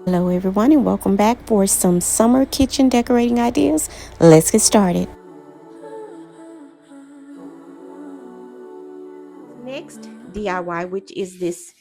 Hello everyone and welcome back for some summer kitchen decorating ideas. Let's get started. Next DIY, which is this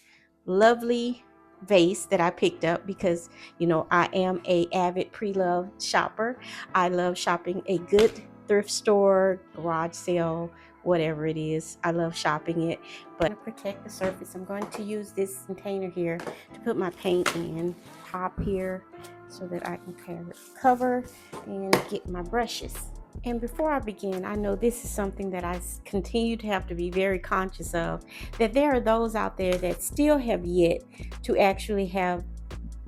lovely vase that I picked up because I am a avid pre-love shopper. I love shopping a good thrift store, garage sale, whatever it is. I love shopping it. But to protect the surface, I'm going to use this container here to put my paint in. Top here so that I can cover and get my brushes. And before I begin, I know this is something that I continue to have to be very conscious of, that there are those out there that still have yet to actually have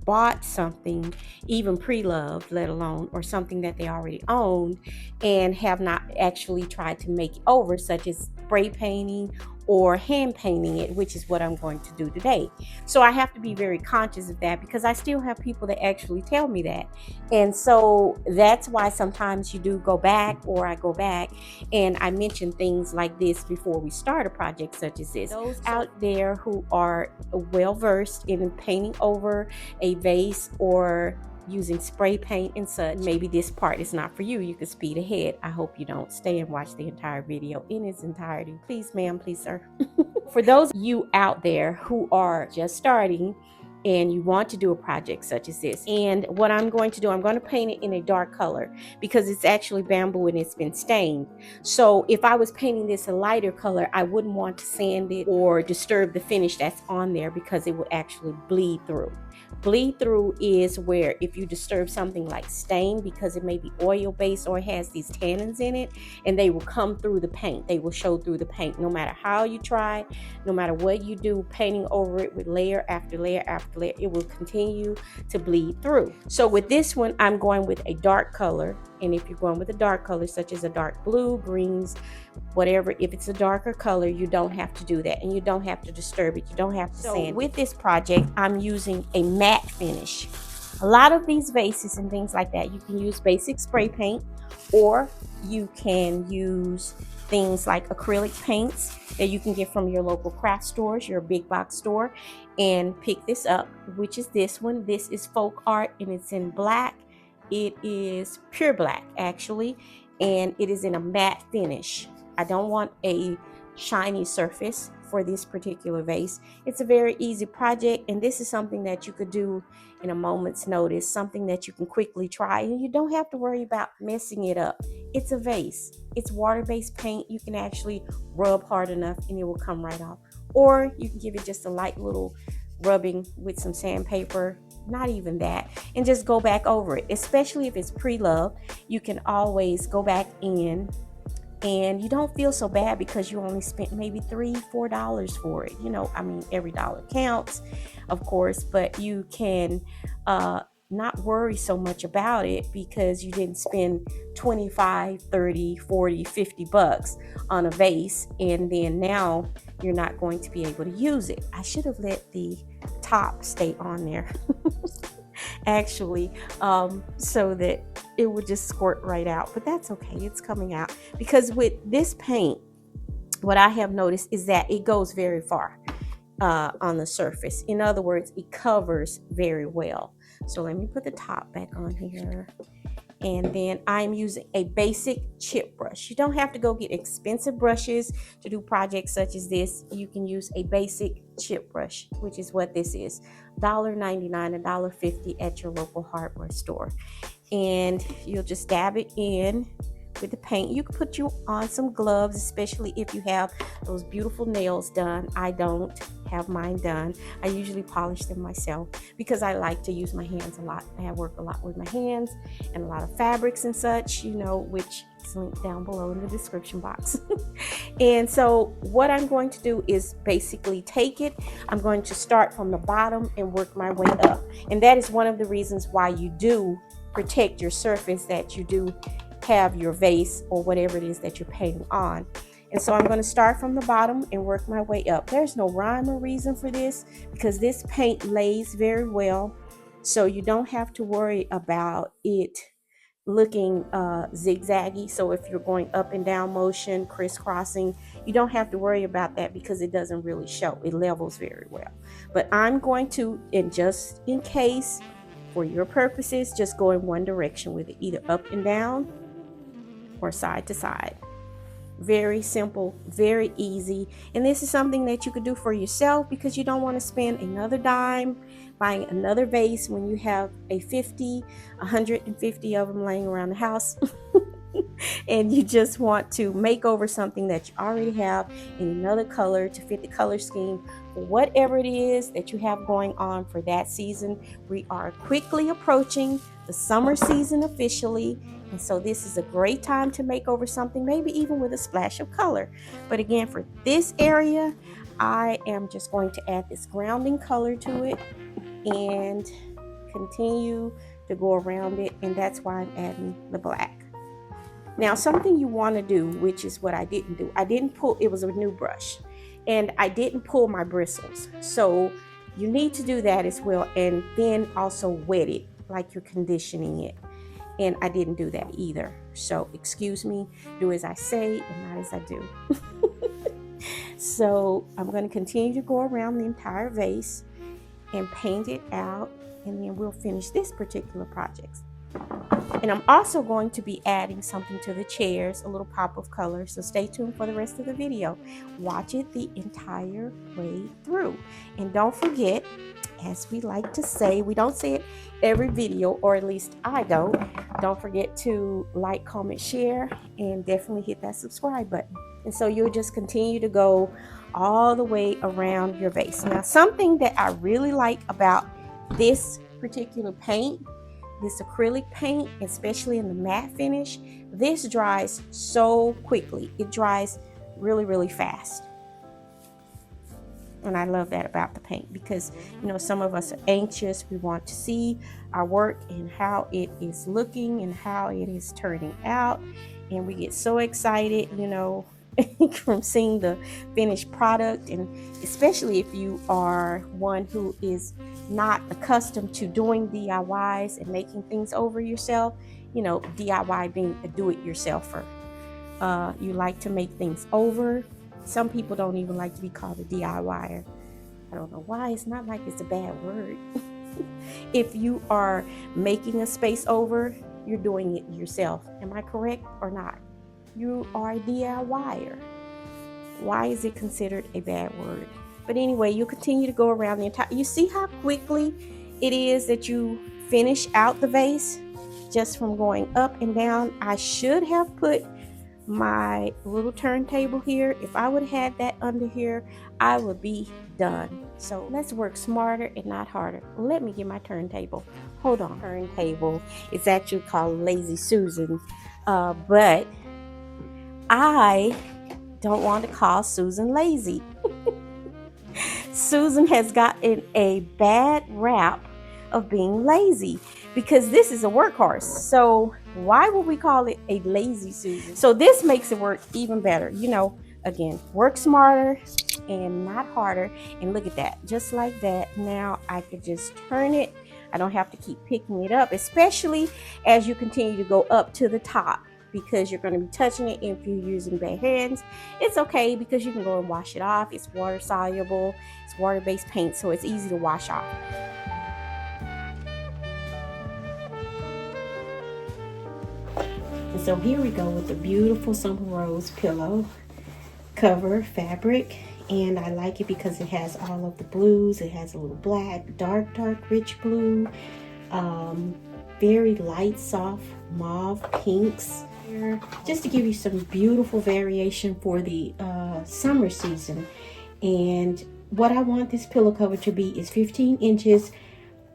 bought something, even pre-loved, let alone, or something that they already owned, and have not actually tried to make it over, such as spray painting or hand painting it, which is what I'm going to do today. So I have to be very conscious of that because I still have people that actually tell me that. And so that's why sometimes you do go back, or I go back and I mention things like this before we start a project such as this. Those out there who are well versed in painting over a vase or using spray paint and such, maybe this part is not for you. You can speed ahead. I hope you don't stay and watch the entire video in its entirety. Please, ma'am, please, sir. For those of you out there who are just starting and you want to do a project such as this, and what I'm going to do, I'm going to paint it in a dark color because it's actually bamboo and it's been stained. So if I was painting this a lighter color, I wouldn't want to sand it or disturb the finish that's on there because it would actually bleed through. Bleed through is where if you disturb something like stain, because it may be oil based or it has these tannins in it, and they will come through the paint. They will show through the paint no matter how you try, no matter what you do, painting over it with layer after layer after layer, it will continue to bleed through. So with this one, I'm going with a dark color. And if you're going with a dark color, such as a dark blue, greens, whatever, if it's a darker color, you don't have to do that, and you don't have to disturb it. You don't have to sand it. With this project, I'm using a matte finish. A lot of these vases and things like that, you can use basic spray paint, or you can use things like acrylic paints that you can get from your local craft stores, your big box store, and pick this up, which is this one. This is Folk Art, and it's in black. It is pure black, actually, and it is in a matte finish. I don't want a shiny surface for this particular vase. It's a very easy project, and this is something that you could do in a moment's notice, something that you can quickly try, and you don't have to worry about messing it up. It's a vase. It's water-based paint. You can actually rub hard enough and it will come right off. Or you can give it just a light little rubbing with some sandpaper, not even that, and just go back over it. Especially if it's pre-loved, you can always go back in and you don't feel so bad because you only spent maybe $3-4 for it. I mean, every dollar counts, of course, but you can not worry so much about it because you didn't spend 25, 30, 40, 50 bucks on a vase, and then now you're not going to be able to use it. I should have let the top stay on there actually, so that it would just squirt right out, but that's okay. It's coming out because with this paint, what I have noticed is that it goes very far on the surface. In other words, it covers very well. So let me put the top back on here. And then I'm using a basic chip brush. You don't have to go get expensive brushes to do projects such as this. You can use a basic chip brush, which is what this is. $1.99, $1.50 at your local hardware store. And you'll just dab it in with the paint. You can put you on some gloves, especially if you have those beautiful nails done. I don't have mine done. I usually polish them myself because I like to use my hands a lot. I work a lot with my hands and a lot of fabrics and such, which is linked down below in the description box. And so what I'm going to do is basically take it. I'm going to start from the bottom and work my way up. And that is one of the reasons why you do protect your surface that you do have your vase or whatever it is that you're painting on. And so I'm going to start from the bottom and work my way up. There's no rhyme or reason for this because this paint lays very well, so you don't have to worry about it looking zigzaggy. So if you're going up and down motion, crisscrossing, you don't have to worry about that because it doesn't really show. It levels very well. But I'm going to, and just in case for your purposes, just go in one direction with it, either up and down or side to side. Very simple, very easy. And this is something that you could do for yourself because you don't want to spend another dime buying another vase when you have a 50, 150 of them laying around the house. And you just want to make over something that you already have in another color to fit the color scheme for whatever it is that you have going on for that season. We are quickly approaching the summer season officially, and so this is a great time to make over something, maybe even with a splash of color. But again, for this area, I am just going to add this grounding color to it and continue to go around it, and that's why I'm adding the black. Now, something you want to do, which is what I didn't do, I didn't pull, it was a new brush, and I didn't pull my bristles. So you need to do that as well, and then also wet it like you're conditioning it. And I didn't do that either. So excuse me, do as I say and not as I do. So I'm going to continue to go around the entire vase and paint it out, and then we'll finish this particular project. And I'm also going to be adding something to the chairs, a little pop of color, so stay tuned for the rest of the video. Watch it the entire way through. And don't forget, as we like to say, we don't say it every video, or at least I don't. Don't forget to like, comment, share, and definitely hit that subscribe button. And so you'll just continue to go all the way around your vase. Now, something that I really like about this particular paint, this acrylic paint, especially in the matte finish, this dries so quickly. It dries really, really fast. And I love that about the paint because, you know, some of us are anxious. We want to see our work and how it is looking and how it is turning out. And we get so excited, you know, from seeing the finished product. And especially if you are one who is not accustomed to doing DIYs and making things over yourself, you know, DIY being a do-it-yourselfer. You like to make things over. Some people don't even like to be called a DIYer. I don't know why. It's not like it's a bad word. If you are making a space over, you're doing it yourself. Am I correct or not? You are a DIYer. Why is it considered a bad word? But anyway, you continue to go around the entire, you see how quickly it is that you finish out the vase just from going up and down. I should have put my little turntable here. If I would have had that under here, I would be done. So let's work smarter and not harder. Let me get my turntable. Hold on. Turntable. It's actually called Lazy Susan, but I don't want to call Susan lazy. Susan has gotten a bad rap of being lazy because this is a workhorse. So why would we call it a lazy Susan? So this makes it work even better. You know, again, work smarter and not harder. And look at that, just like that. Now I could just turn it. I don't have to keep picking it up, especially as you continue to go up to the top, because you're going to be touching it. If you're using bare hands, it's okay because you can go and wash it off. It's water soluble, it's water-based paint, so it's easy to wash off. And so here we go with the beautiful Summer Rose pillow cover fabric, and I like it because it has all of the blues. It has a little black, dark rich blue, very light soft mauve pinks, just to give you some beautiful variation for the summer season. And what I want this pillow cover to be is 15 inches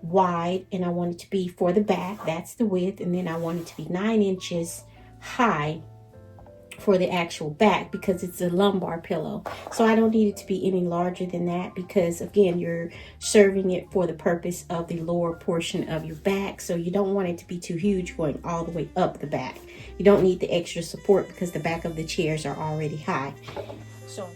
wide, and I want it to be for the back, that's the width, and then I want it to be 9 inches high for the actual back because it's a lumbar pillow. So I don't need it to be any larger than that because, again, you're serving it for the purpose of the lower portion of your back. So you don't want it to be too huge going all the way up the back. You don't need the extra support because the back of the chairs are already high. So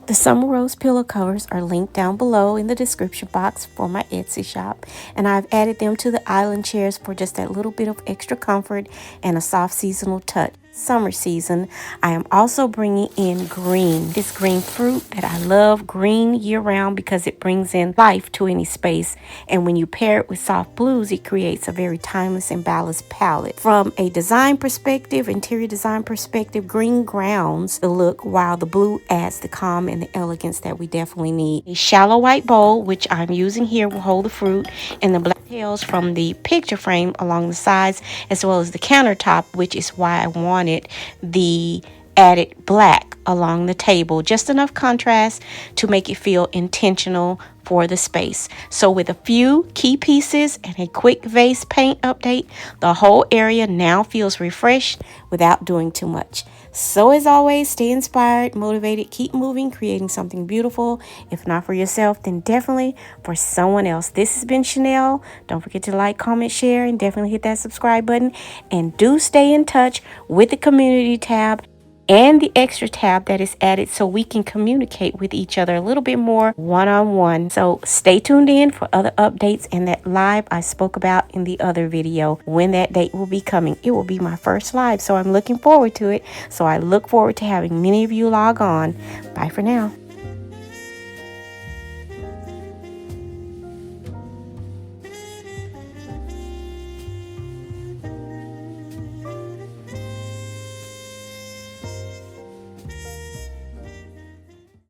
the Summer Rose pillow covers are linked down below in the description box for my Etsy shop, and I've added them to the island chairs for just that little bit of extra comfort and a soft seasonal touch. summer season. I am also bringing in green, this green fruit that I love, green year round, because it brings in life to any space. And when you pair it with soft blues, it creates a very timeless and balanced palette. From a design perspective, interior design perspective, green grounds the look, while the blue adds the calm and the elegance that we definitely need. A shallow white bowl, which I'm using here, will hold the fruit, and the black tails from the picture frame along the sides, as well as the countertop, which is why I wanted the added black along the table, just enough contrast to make it feel intentional for the space. So with a few key pieces and a quick vase paint update, the whole area now feels refreshed without doing too much. So as always, stay inspired, motivated, keep moving, creating something beautiful. If not for yourself, then definitely for someone else. This has been Chanel. Don't forget to like, comment, share, and definitely hit that subscribe button. And do stay in touch with the community tab and the extra tab that is added, so we can communicate with each other a little bit more one-on-one. So stay tuned in for other updates and that live I spoke about in the other video, when that date will be coming. It will be my first live, so I'm looking forward to it. So I look forward to having many of you log on. Bye for now.